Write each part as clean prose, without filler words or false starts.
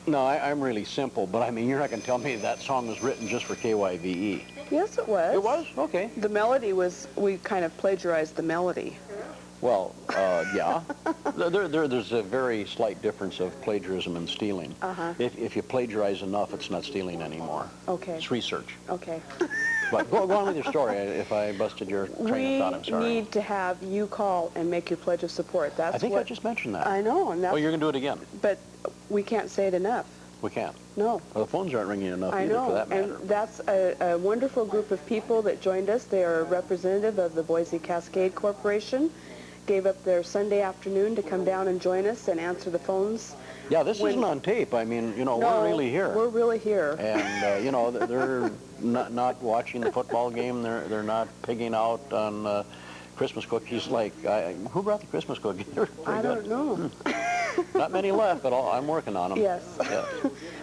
No, I'm really simple, but I mean, you're not going to tell me that song was written just for KYVE. Yes, it was. It was? Okay. The melody was, we kind of plagiarized the melody. Well, yeah. There's a very slight difference of plagiarism and stealing. If you plagiarize enough, it's not stealing anymore. Okay. It's research. Okay. But go on with your story. If I busted your train of thought, I'm sorry. We need to have you call and make your pledge of support. That's I think I just mentioned that. I know. And that's, oh, you're going to do it again? But we can't say it enough. We can't? No. Well, the phones aren't ringing enough either, for that matter. And that's a wonderful group of people that joined us. They are a representative of the Boise Cascade Corporation. Gave up their Sunday afternoon to come down and join us and answer the phones. Yeah, this isn't on tape. I mean, you know, we're really here. We're really here. And, you know, they're not watching the football game. They're not pigging out on Christmas cookies like, who brought the Christmas cookies? I don't know. Not many left, but I'm working on them. Yes. Yeah.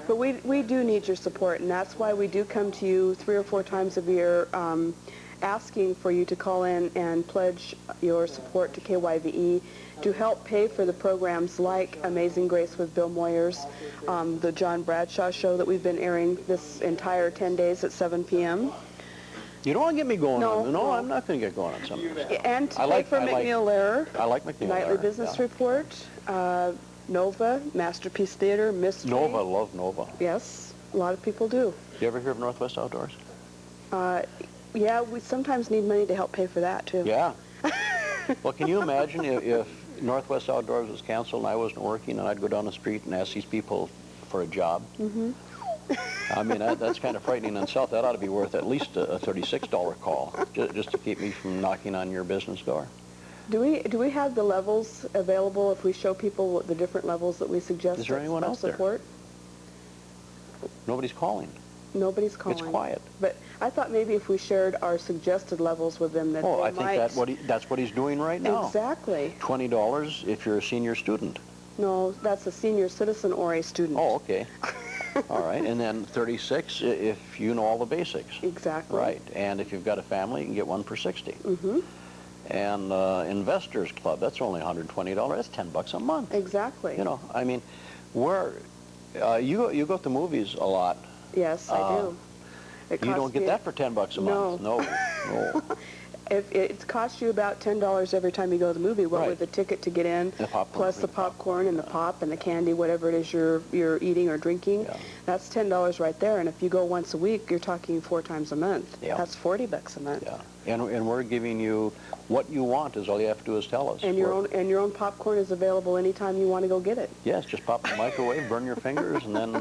But we do need your support, and that's why we do come to you 3 or 4 times a year asking for you to call in and pledge your support to KYVE to help pay for the programs like Amazing Grace with Bill Moyers, the John Bradshaw show that we've been airing this entire 10 days at 7 p.m. You don't want to get me going on. No, no. I'm not going to get going on something. And to pay for McNeil Lehrer. I like McNeil Nightly Lehrer, Business yeah. Report, Nova, Masterpiece Theater, Mystery. Nova, love Nova. Yes, a lot of people do. You ever hear of Northwest Outdoors? Yeah, we sometimes need money to help pay for that, too. Yeah. Well, can you imagine if Northwest Outdoors was canceled and I wasn't working and I'd go down the street and ask these people for a job? Mm-hmm. I mean, that's kind of frightening in itself. That ought to be worth at least a $36 call just to keep me from knocking on your business door. Do we have the levels available if we show people the different levels that we suggest? Is there anyone out there? Support? Nobody's calling. Nobody's calling. It's quiet. But I thought maybe if we shared our suggested levels with them that oh, they I think that's what he's doing right now. Exactly. $20 if you're a senior student. No, that's a senior citizen or a student. Oh, okay. All right, and then 36 if you know all the basics. Exactly. Right, and if you've got a family, you can get one for 60. Mm-hmm. And Investors Club, that's only $120. That's $10 a month. Exactly. You know, I mean, you go to movies a lot. Yes, I do. You don't get that for $10 a month. No. If it costs you about $10 every time you go to the movie, what with the ticket to get in, plus the popcorn and the pop and the candy, whatever it is you're eating or drinking, that's $10 right there. And if you go once a week, you're talking 4 times a month. Yeah. That's $40 a month. Yeah. And we're giving you what you want. Is all you have to do is tell us. And your own popcorn is available anytime you want to go get it. Yes, just pop in the microwave, burn your fingers, and then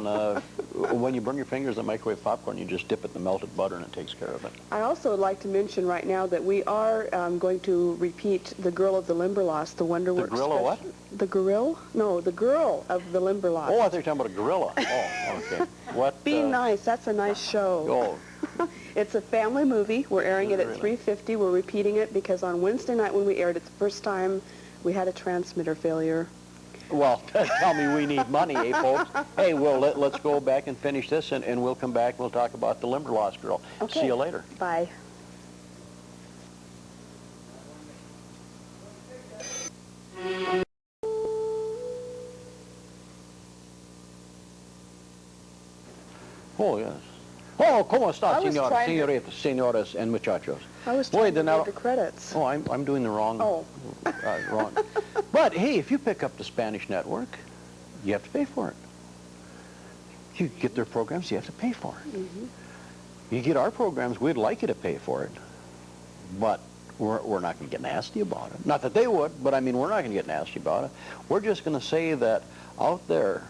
when you burn your fingers in the microwave popcorn, you just dip it in the melted butter and it takes care of it. I also would like to mention right now that we are going to repeat the Girl of the Limberlost, the Wonderworks. The Gorilla what? The Gorilla? No, the Girl of the Limberlost. Oh, I thought you were talking about a gorilla. Oh, okay. What? Be nice. That's a nice show. Oh. It's a family movie. We're airing it at 3:50. We're repeating it because on Wednesday night when we aired it the first time, we had a transmitter failure. Well, tell me we need money, eh, folks? Hey, well, let's go back and finish this, and we'll come back and we'll talk about the Limberlost Girl. Okay. See you later. Bye. Oh, yes. Oh, ¿cómo está, señoras and muchachos? I was trying to read the credits. Oh, I'm doing the wrong. Oh. Wrong. But, hey, if you pick up the Spanish network, you have to pay for it. You get their programs, you have to pay for it. Mm-hmm. You get our programs, we'd like you to pay for it. But we're not going to get nasty about it. Not that they would, but I mean, we're not going to get nasty about it. We're just going to say that out there,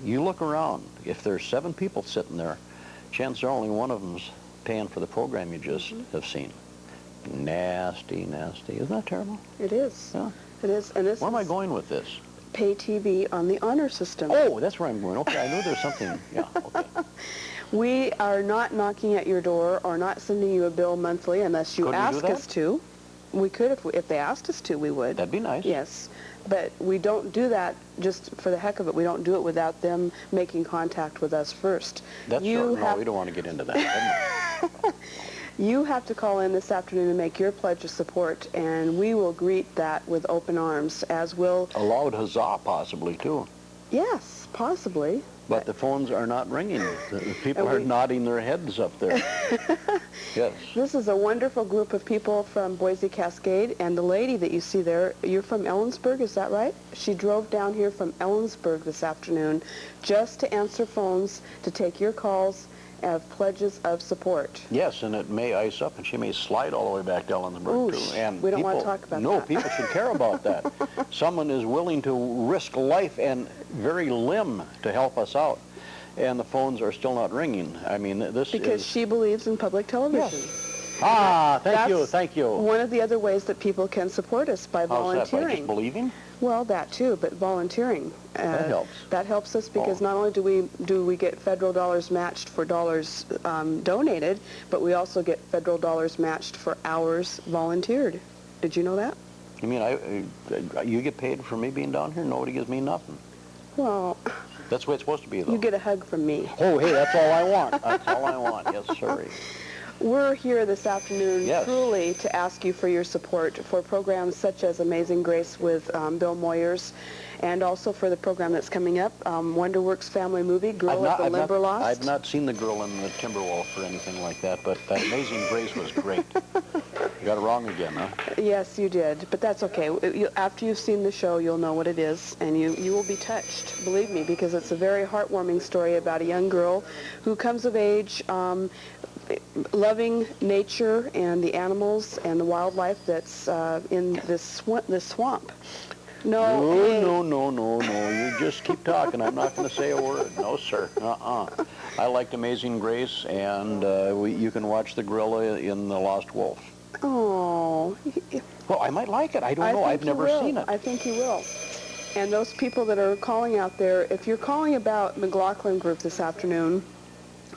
you look around, if there's 7 people sitting there, chances are only one of them's paying for the program you just have seen. Nasty, nasty. Isn't that terrible? It is. Yeah. It is. And this Where am I going with this? Pay TV on the honor system. Oh, that's where I'm going. Okay, I knew there's something. Yeah, okay. We are not knocking at your door or not sending you a bill monthly unless you ask us to. We could if they asked us to, we would. That'd be nice. Yes. But we don't do that just for the heck of it. We don't do it without them making contact with us first. That's no, we don't want to get into that. You have to call in this afternoon and make your pledge of support, and we will greet that with open arms, as will... A loud huzzah, possibly, too. Yes, possibly. But the phones are not ringing. The people are nodding their heads up there. Yes. This is a wonderful group of people from Boise Cascade, and the lady that you see there, you're from Ellensburg, is that right? She drove down here from Ellensburg this afternoon just to answer phones, to take your calls of pledges of support. Yes, and it may ice up, and she may slide all the way back to Ellensburg, too. And we don't want to talk about that. No, people should care about that. Someone is willing to risk life and very limb to help us out, and the phones are still not ringing. I mean, this because she believes in public television. Yes. Ah, thank you. One of the other ways that people can support us by volunteering. How's that, by just believing? Well, that too, but volunteering. That helps. That helps us because not only do we get federal dollars matched for dollars donated, but we also get federal dollars matched for hours volunteered. Did you know that? You mean you get paid for me being down here? Nobody gives me nothing. Well, that's the way it's supposed to be, though. You get a hug from me. Oh, hey, that's all I want. That's all I want. Yes, sir. We're here this afternoon truly to ask you for your support for programs such as Amazing Grace with Bill Moyers, and also for the program that's coming up, WonderWorks Family Movie, Girl at the Limberlost. I've not seen the Girl in the Timberwolf or anything like that, but that Amazing Grace was great. You got it wrong again, huh? Yes, you did, but that's okay. After you've seen the show, you'll know what it is, and you will be touched, believe me, because it's a very heartwarming story about a young girl who comes of age loving nature and the animals and the wildlife that's in this swamp. No, you just keep talking. I'm not going to say a word. No, sir. I liked Amazing Grace, and you can watch the gorilla in The Lost Wolf. Oh. Well, I might like it. I don't know. I've never seen it. I think you will. And those people that are calling out there, if you're calling about McLaughlin Group this afternoon,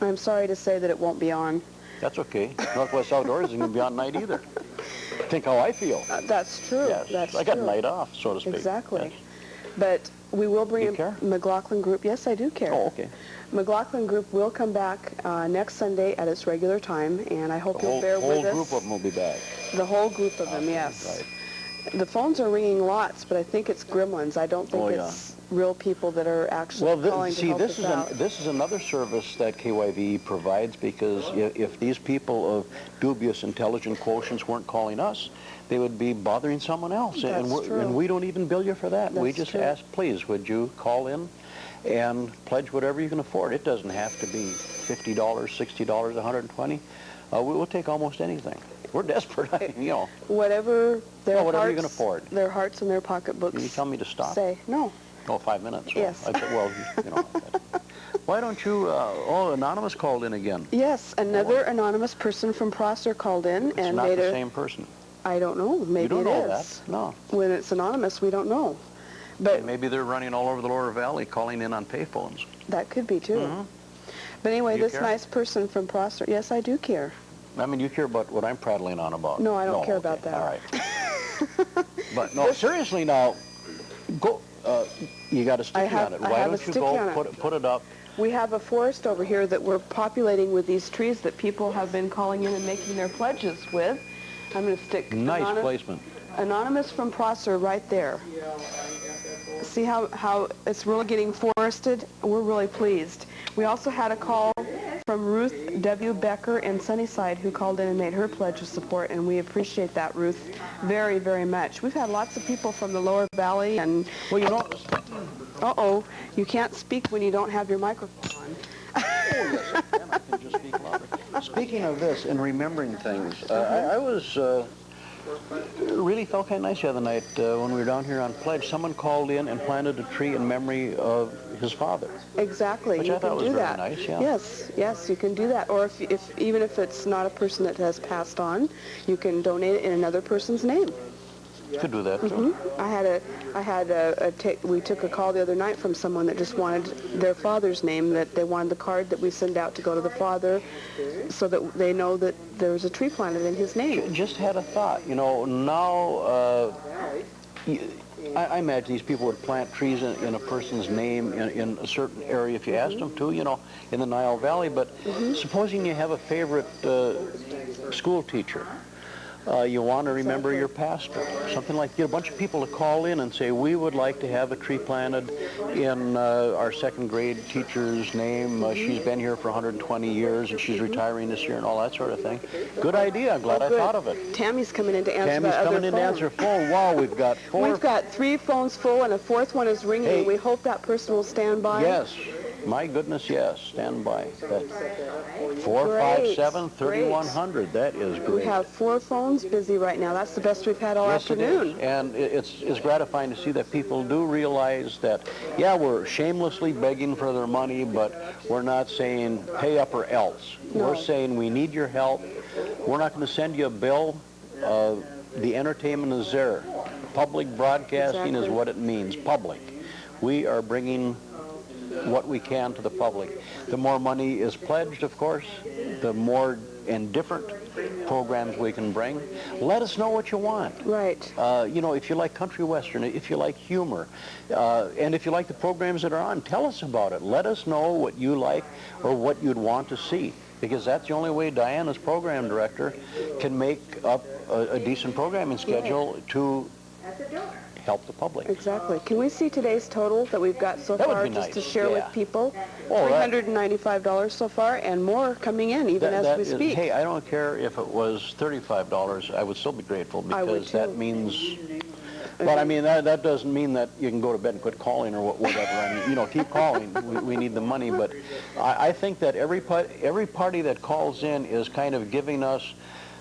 I'm sorry to say that it won't be on. That's okay. Northwest Outdoors isn't going to be on night either. Think how I feel. That's true. Yes. That's I got true. night off, so to speak. Exactly. Yes. But we will bring care? McLaughlin Group. Yes, I do care. Oh, okay. McLaughlin Group will come back next Sunday at its regular time, and I hope you'll bear with us. The whole group of them will be back. The whole group of them, yes. Right. The phones are ringing lots, but I think it's gremlins. I don't think it's real people that are actually calling to help us out. This is another service that KYVE provides, because if these people of dubious intelligent quotients weren't calling us, they would be bothering someone else. And we don't even bill you for that. We just ask, please, would you call in and pledge whatever you can afford. It doesn't have to be $50, $60, $120. We'll take almost anything. We're desperate, Whatever their whatever you can afford. Their hearts and their pocketbooks. Can you tell me to stop? Say no. Oh, 5 minutes. Yes. Why don't you? Anonymous called in again. Yes, another anonymous person from Prosser called in and made not the same person. I don't know. Maybe you don't know is. That. No. When it's anonymous, we don't know. But maybe they're running all over the lower valley, calling in on payphones. That could be too. Mm-hmm. But anyway, this care? Nice person from Prosser. Yes, I do care. I mean, you care about what I'm prattling on about. No, I don't care about that. All right. But no, seriously now, go. You got a sticky on it. Why don't you go put it up? We have a forest over here that we're populating with these trees that people have been calling in and making their pledges with. I'm going to stick nice placement. Anonymous from Prosser right there. See how it's really getting forested? We're really pleased. We also had a call from Ruth W. Becker in Sunnyside, who called in and made her pledge of support, and we appreciate that, Ruth, very, very much. We've had lots of people from the lower valley, and well, you know, you can't speak when you don't have your microphone on. Oh, yes, I can. I can just speak louder. Speaking of this and remembering things, I was really felt kind of nice the other night when we were down here on pledge. Someone called in and planted a tree in memory of his father. Exactly. Which you I thought can do was that. Very nice, yeah. Yes, you can do that. Or if even if it's not a person that has passed on, you can donate it in another person's name. You could do that too. We took a call the other night from someone that just wanted their father's name, that they wanted the card that we send out to go to the father so that they know that there's a tree planted in his name. Just had a thought, now I imagine these people would plant trees in a person's name in a certain area if you asked them to, in the Nile Valley, but supposing you have a favorite school teacher You want to remember your pastor. Something like, get a bunch of people to call in and say, we would like to have a tree planted in our second grade teacher's name. She's been here for 120 years and she's retiring this year and all that sort of thing. Good idea. I'm glad I thought of it. Tammy's coming in to answer Tammy's that coming in to answer phone. Wow, we've got 4. We've got 3 phones full and a 4th one is ringing. Hey. We hope that person will stand by. Yes. My goodness, yes. Stand by. That's 457-3100. That is great. We have 4 phones busy right now. That's the best we've had all afternoon. It is. And it's gratifying to see that people do realize that, yeah, we're shamelessly begging for their money, but we're not saying pay up or else. No. We're saying we need your help. We're not going to send you a bill. The entertainment is there. Public broadcasting is what it means, public. We are bringing what we can to the public. The more money is pledged, of course, the more and different programs we can bring. Let us know what you want. Right. You know, if you like country western, if you like humor, and if you like the programs that are on, tell us about it. Let us know what you like or what you'd want to see, because that's the only way Diane, as program director, can make up a decent programming schedule to help the public. Exactly. Can we see today's total that we've got so That would far, be just nice. to share with people? Oh, $395 so far, and more coming in even as we speak. Hey, I don't care if it was $35. I would still be grateful, because that means. But I mean, that doesn't mean that you can go to bed and quit calling or whatever. I mean, you know, keep calling. We need the money. But I think that every party that calls in is kind of giving us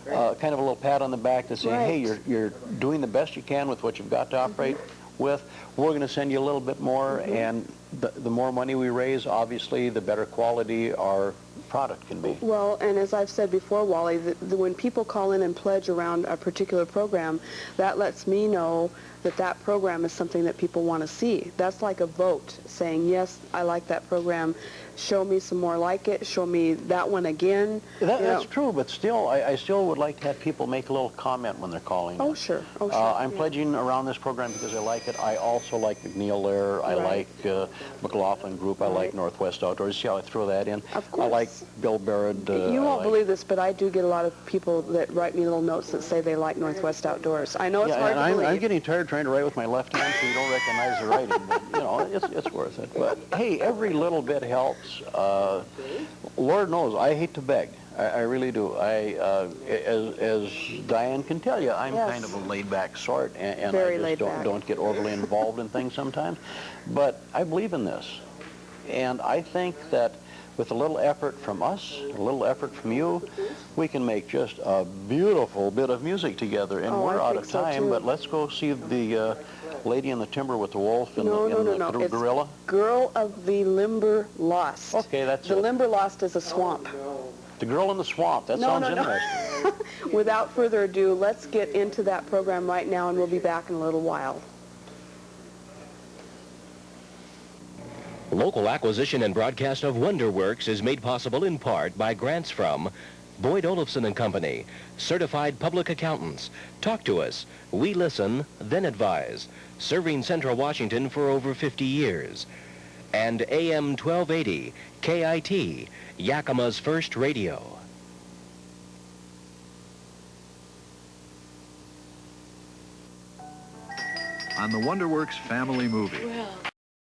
kind of a little pat on the back to say, hey, you're doing the best you can with what you've got to operate with. We're going to send you a little bit more, and the more money we raise, obviously, the better quality our product can be. Well, and as I've said before, Wally, when people call in and pledge around a particular program, that lets me know that that program is something that people want to see. That's like a vote, saying, yes, I like that program. Show me some more like it. Show me that one again. That's true, but still, I still would like to have people make a little comment when they're calling. Oh, sure. Oh, sure. I'm pledging around this program because I like it. I also like McNeil Lair. I like McLaughlin Group. I like Northwest Outdoors. See how I throw that in? Of course. I like Bill Barrett. You won't believe this, but I do get a lot of people that write me little notes that say they like Northwest Outdoors. I know it's hard to believe. I'm getting tired trying to write with my left hand so you don't recognize the writing, but, you know, it's worth it. But, hey, every little bit helps. Lord knows, I hate to beg. I really do. As Diane can tell you, I'm kind of a laid-back sort, and I just don't get overly involved in things sometimes. But I believe in this. And I think that with a little effort from us, a little effort from you, we can make just a beautiful bit of music together. And we're out of time, but let's go see the Lady in the Timber with the Wolf and the Gorilla. It's Girl of the Limber Lost. Okay, that's The Limber Lost is a swamp. The Girl in the Swamp. That sounds interesting. Without further ado, let's get into that program right now, and we'll be back in a little while. Local acquisition and broadcast of WonderWorks is made possible in part by grants from Boyd Olufsen and Company, certified public accountants. Talk to us. We listen, then advise. Serving Central Washington for over 50 years. And AM 1280, KIT, Yakima's first radio. On the WonderWorks family movie. Well,